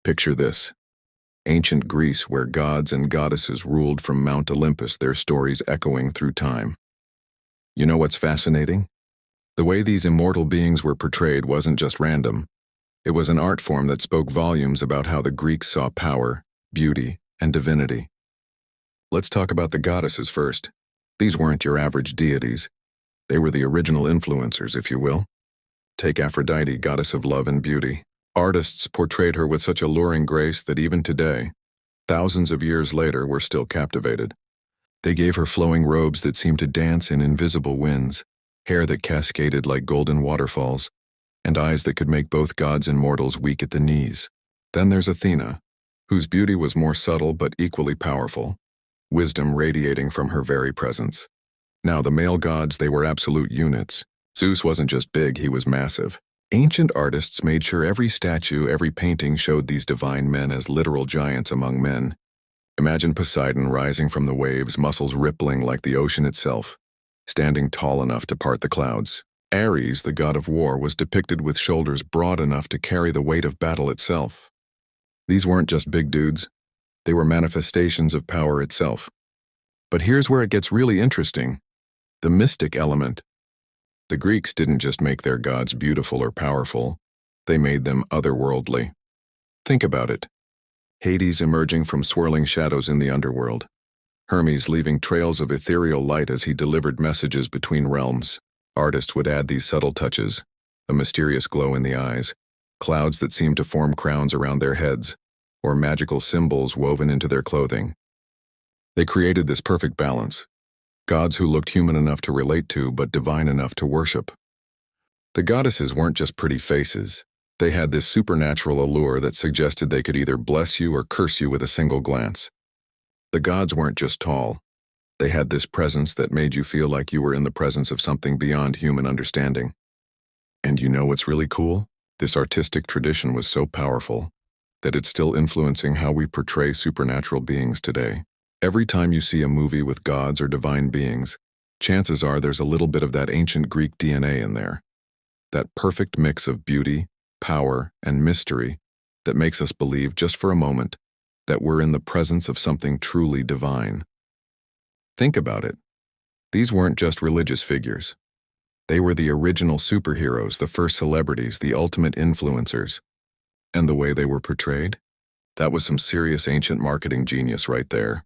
Picture this. Ancient Greece, where gods and goddesses ruled from Mount Olympus, their stories echoing through time. You know what's fascinating? The way these immortal beings were portrayed wasn't just random. It was an art form that spoke volumes about how the Greeks saw power, beauty, and divinity. Let's talk about the goddesses first. These weren't your average deities. They were the original influencers, if you will. Take Aphrodite, goddess of love and beauty. Artists portrayed her with such alluring grace that even today, thousands of years later, we're still captivated. They gave her flowing robes that seemed to dance in invisible winds, hair that cascaded like golden waterfalls, and eyes that could make both gods and mortals weak at the knees. Then there's Athena, whose beauty was more subtle but equally powerful, wisdom radiating from her very presence. Now, the male gods, they were absolute units. Zeus wasn't just big, he was massive. Ancient artists made sure every statue, every painting showed these divine men as literal giants among men. Imagine Poseidon rising from the waves, muscles rippling like the ocean itself, standing tall enough to part the clouds. Ares, the god of war, was depicted with shoulders broad enough to carry the weight of battle itself. These weren't just big dudes. They were manifestations of power itself. But here's where it gets really interesting. The mystic element. The Greeks didn't just make their gods beautiful or powerful, they made them otherworldly. Think about it. Hades emerging from swirling shadows in the underworld. Hermes leaving trails of ethereal light as he delivered messages between realms. Artists would add these subtle touches, a mysterious glow in the eyes, clouds that seemed to form crowns around their heads, or magical symbols woven into their clothing. They created this perfect balance. Gods who looked human enough to relate to, but divine enough to worship. The goddesses weren't just pretty faces. They had this supernatural allure that suggested they could either bless you or curse you with a single glance. The gods weren't just tall. They had this presence that made you feel like you were in the presence of something beyond human understanding. And you know what's really cool? This artistic tradition was so powerful that it's still influencing how we portray supernatural beings today. Every time you see a movie with gods or divine beings, chances are there's a little bit of that ancient Greek DNA in there. That perfect mix of beauty, power, and mystery that makes us believe, just for a moment, that we're in the presence of something truly divine. Think about it. These weren't just religious figures. They were the original superheroes, the first celebrities, the ultimate influencers. And the way they were portrayed? That was some serious ancient marketing genius right there.